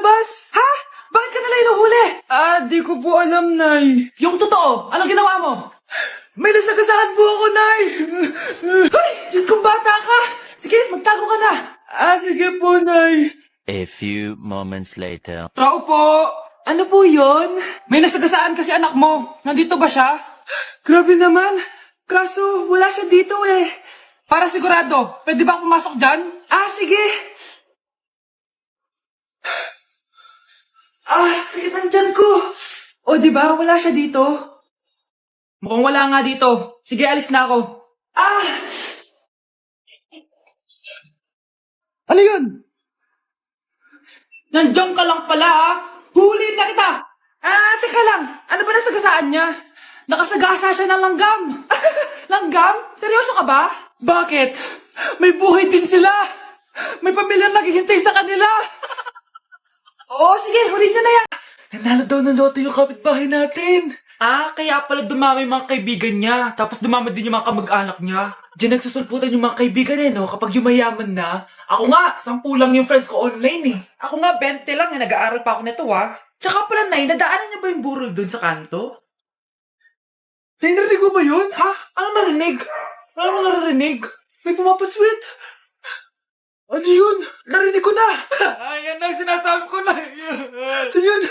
labas. Ha? Bakit ka nila inuhuli? Di ko po alam, Nay. Yung totoo, anong ginawa mo? May nasagasaan po ako, Nay. Ay, Diyos kong bata ka. Sige, magtago ka na. Sige po, Nay. A few moments later. Tao po. Ano po yon? May nasagasaan kasi anak mo. Nandito ba siya? Grabe naman. Kaso, wala siya dito eh. Para sigurado, pwede ba pumasok dyan? Sige. Sakit ang tiyan ko. O, diba? Wala siya dito. Mukhang wala nga dito. Sige, alis na ako. Ano yun? Nandiyan ka lang pala, ha? Huhulihin na kita! Teka lang. Ano ba nasagasaan niya? Nakasagasa siya ng langgam. Langgam? Seryoso ka ba? Bakit? May buhay din sila. May pamilyang naghihintay sa kanila. Oo, sige, huliin niyo na yan. Nanalo daw ng loto yung kapitbahay natin. Kaya pala dumami yung mga kaibigan niya. Tapos dumami din yung mga kamag-anak niya. Diyan nagsusulputan yung mga kaibigan no? Kapag yumayaman na. Ako nga, 10 lang yung friends ko online eh. Ako nga, 20 lang eh. Nag-aaral pa ako nito Tsaka pala, Nay, nadaanan niya ba yung burol dun sa kanto? Nay, narinig mo ba yun? Ano narinig? Ano narinig? May pumapasweet. Ano yun? Narinig ko na. Yan ang sinasabi ko na. Ano yun?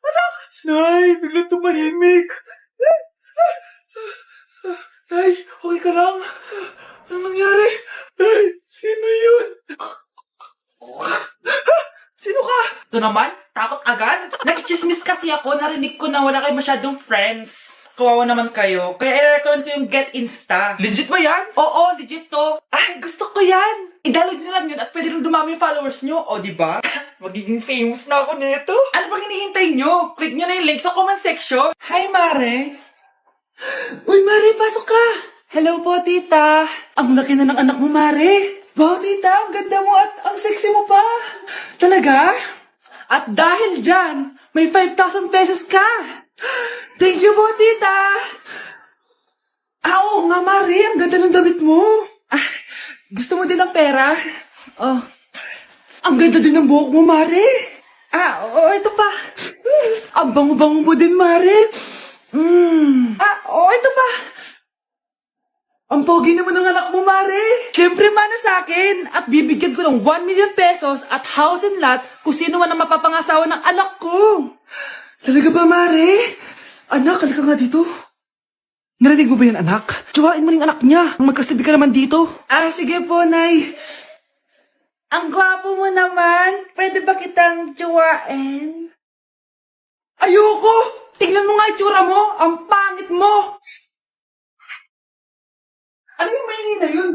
Anak! Nay, biglang tumahimik. Nay, okay ka lang? Ano nangyari? Nay, sino yun? Sino ka? Ito naman? Takot agad? Nakichismis kasi ako. Narinig ko na wala kayo masyadong friends. Kawawa naman kayo. Kaya i-recommend ko yung Get Insta. Legit ba yan? Oo, legit to. Gusto ko yan. I-download nyo lang yun at pwede rin dumami yung followers nyo. O, diba? Magiging famous na ako nito. Ano bang hinihintay nyo? Click nyo na yung link sa comment section. Hi, Mare. Uy, Mare, pasok ka. Hello po, tita. Ang laki na ng anak mo, Mare. Wow, tita, ang ganda mo at ang sexy mo pa. Talaga? At dahil dyan, may 5,000 pesos ka. Thank you po, tita. Oo nga, Mare. Ang ganda ng damit mo. Gusto mo din ng pera? Ang ganda din ng buhok mo, Mare. Ito pa. Ang bango-bango mo din, Mare. Ito pa. Ang pogi naman ng anak mo, Mare. Siyempre, mana sa akin. At bibigyan ko ng 1 million pesos at house and lot kung sino man ang mapapangasawa ng anak ko. Talaga ba, Mare? Anak, halika nga dito. Narinig mo ba yan, anak? Tsuhain mo ng anak niya. Magkasabi ka naman dito. Sige po, Nay. Ang gwapo mo naman. Pwede ba kitang tsuhain? Ayoko! Tingnan mo nga itsura mo. Ang pangit mo. Ano yung maingin na yun?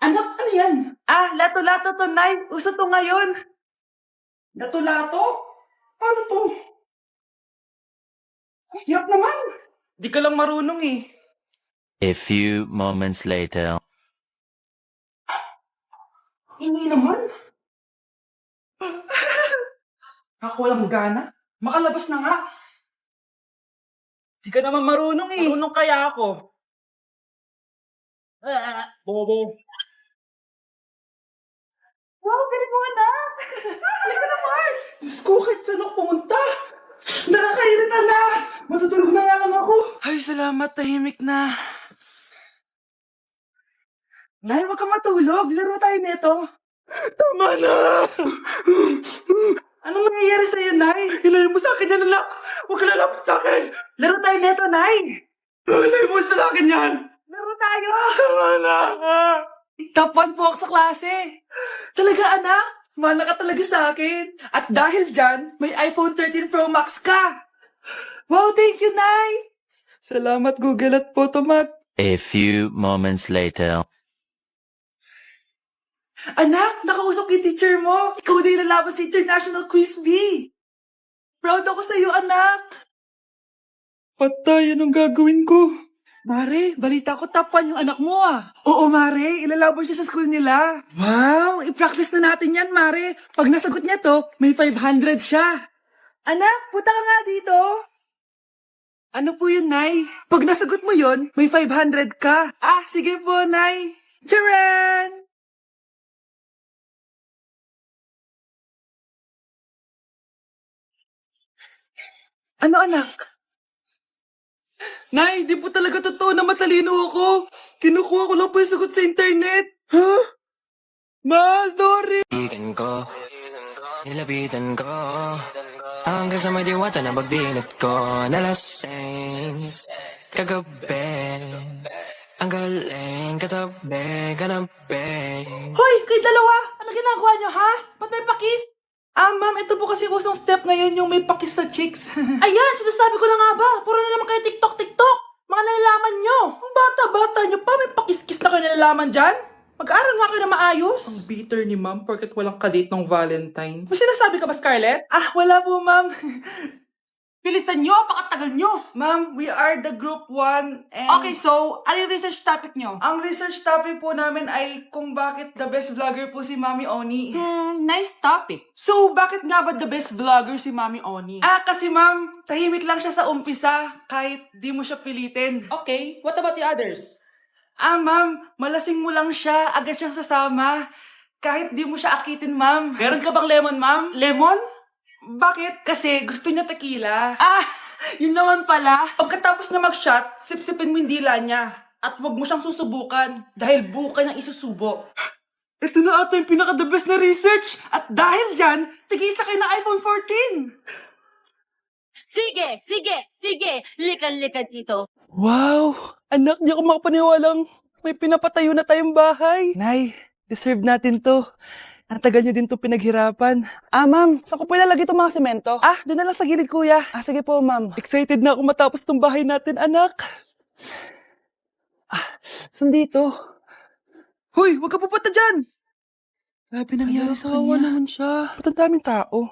Anak, ano yan? Lato-lato to, Nay. Uso to ngayon. Lato-lato? Paano to? Hirap naman. Di ka lang marunong eh. A few moments later. Hindi naman. Ako walang gana. Makalabas na nga. Di ka naman marunong eh. Marunong kaya ako. Bobo. Wow, galing mo anak. Halika na, Mars. Diyos ko, kahit saan ako pumunta. Nakakairita na. Matutulog na nga lang ako. Ay, salamat. Tahimik na. Nay, wag kang matulog. Laro tayo nito. Tama na. Anong nangyayari sa'yo, Nay? Ilayo mo sa akin yan, anak. Huwag ka lalapit sa akin. Laro tayo nito, Nay. Ilayo mo sa akin yan. Laro tayo. Tama na. Top 1 po ako sa klase. Talaga, anak? Mahal ka talaga sa akin. At dahil dyan, may iPhone 13 Pro Max ka. Wow, thank you, Nay. Salamat, Google at Photomat. A few moments later. Anak, nakausap yung teacher mo. Ikaw na yung lalaban sa International Quiz Bee. Proud ako sa'yo, anak. Patay, anong gagawin ko? Mare, balita ko top 1 yung anak mo Oo, Mare, ilalaban siya sa school nila. Wow, i-practice na natin yan, Mare. Pag nasagot niya to, may 500 siya. Anak, punta ka nga dito. Ano po yun, Nay? Pag nasagot mo yun, may 500 ka. Sige po, Nay. Charan! Ano, anak? Nay, di po talaga totoo na matalino ako. Kinukuha ko lang po yung sagot sa internet. Huh? Ma, sorry. Ikan ko, nilapitan ko hanggang sa may diwata na pagdinat ko. Nalasing kagabi, ang galing katabi. Hoy, kayo dalawa! Ano ginagawa nyo, ha? Ba't may pakis? Ma'am, ito po kasi usong step ngayon yung may pakis sa chicks. Ayan, sinasabi ko na nga ba? Puro na naman kayo TikTok. Mga nalalaman nyo. Ang bata-bata nyo pa, may pakis-kis na kayo nalalaman dyan? Mag-aaral nga kayo na maayos. Ang bitter ni ma'am porket walang kadate ng Valentine's. May sinasabi ka ba, Scarlett? Wala po, ma'am. Bilisan nyo, pakatagal nyo. Ma'am, we are the group 1 and... Okay, so, ano yung research topic nyo? Ang research topic po namin ay kung bakit the best vlogger po si Mami Oni. Nice topic. So, bakit nga ba the best vlogger si Mami Oni? Kasi ma'am, tahimik lang siya sa umpisa kahit di mo siya pilitin. Okay, what about the others? Ma'am, malasing mo lang siya, agad siyang sasama. Kahit di mo siya akitin, ma'am. Meron ka bang lemon, ma'am? Lemon? Bakit? Kasi gusto niya tequila. Yun naman pala. Pagkatapos niya mag-shot, sipsipin mo yung dila niya. At huwag mo siyang susubukan dahil buka niyang isusubo. Ito na ata yung pinaka-the best na research. At dahil dyan, tigisa kayo ng iPhone 14. Sige, likan-likan dito. Wow! Anak, di ako makapaniwalang may pinapatayo na tayong bahay. Nay, deserve natin to. Ang tagal niyo din to pinaghirapan. Ma'am, saan ko po ilalagay itong mga semento? Doon na lang sa gilid, kuya. Sige po, ma'am. Excited na ako matapos itong bahay natin, anak. Saan dito? Hoy, huwag ka pupunta dyan! Grabe nangyari sa kanya. Naman siya. Ba't ang daming tao?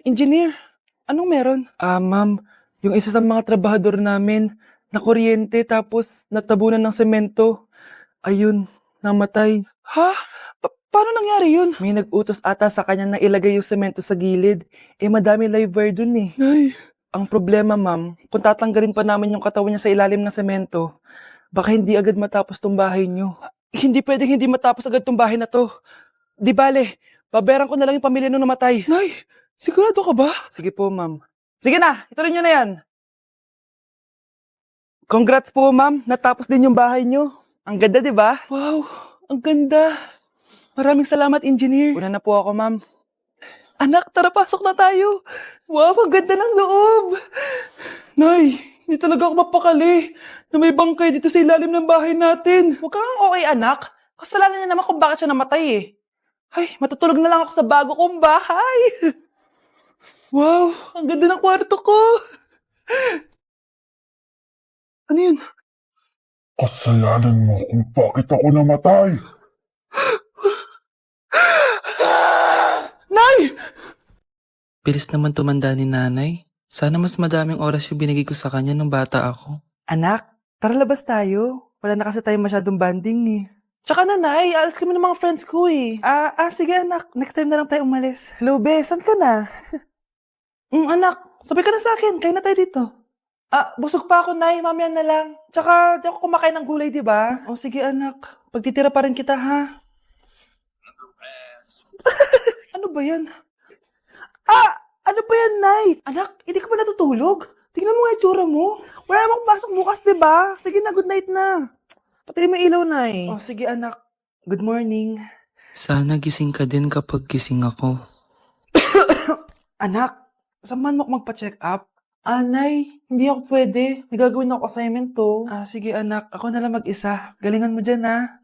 Engineer, anong meron? Ma'am, yung isa sa mga trabahador namin, nakuryente tapos natabunan ng semento. Ayun, namatay. Ha? Paano nangyari yun? May nag-utos ata sa kanya na ilagay yung semento sa gilid. Madami live wire dun eh. Ay. Ang problema, ma'am, kung tatanggalin pa namin yung katawan niya sa ilalim ng semento, baka hindi agad matapos tong bahay niyo. Hindi pwedeng hindi matapos agad tong bahay na to. Di bale, babayaran ko na lang yung pamilya nung namatay. Nay, sigurado ka ba? Sige po, ma'am. Sige na, ituloy niyo na yan. Congrats po, ma'am. Natapos din yung bahay niyo. Ang ganda, di ba? Wow, ang ganda. Maraming salamat, engineer. Una na po ako, ma'am. Anak, tara, pasok na tayo. Wow, ang ganda ng loob. Nay, hindi talaga ako mapakali na may bangkay dito sa ilalim ng bahay natin. Huwag kang okay, anak. Kasalanan niya naman kung bakit siya namatay eh. Ay, matutulog na lang ako sa bago kong bahay. Wow, ang ganda ng kwarto ko. Ano yun? Kasalanan mo kung bakit ako namatay. Nay! Bilis naman tumanda ni nanay. Sana mas madaming oras yung binigay ko sa kanya nung bata ako. Anak, tara labas tayo. Wala na kasi tayo masyadong banding eh. Tsaka nanay, alas kami ng mga friends ko eh. Sige anak, next time na lang tayo umalis. Hello be, saan ka na? Anak, sabay ka na sa akin, kain na tayo dito. Busog pa ako, nay, mamaya na lang. Tsaka, di ako kumakain ng gulay, di ba? O sige anak, pagtitira pa rin kita ha. Ano ba yan? Ano ba yan, nay? Anak, hindi ka ba natutulog? Tingnan mo nga yung tsura mo. Wala namang pasok bukas, di ba? Sige na, good night na. Pati mo ilaw, nay. O sige anak, good morning. Sana gising ka din kapag gising ako. Anak, samahan mo ako magpa-check up? Nay, hindi ako pwede. May gagawin ako assignment to. Sige anak, ako na lang mag-isa. Galingan mo dyan ha.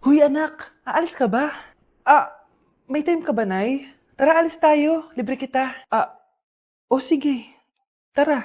Huy anak, aalis ka ba? May time ka ba, nay? Tara, alis tayo. Libre kita. Sige. Tara.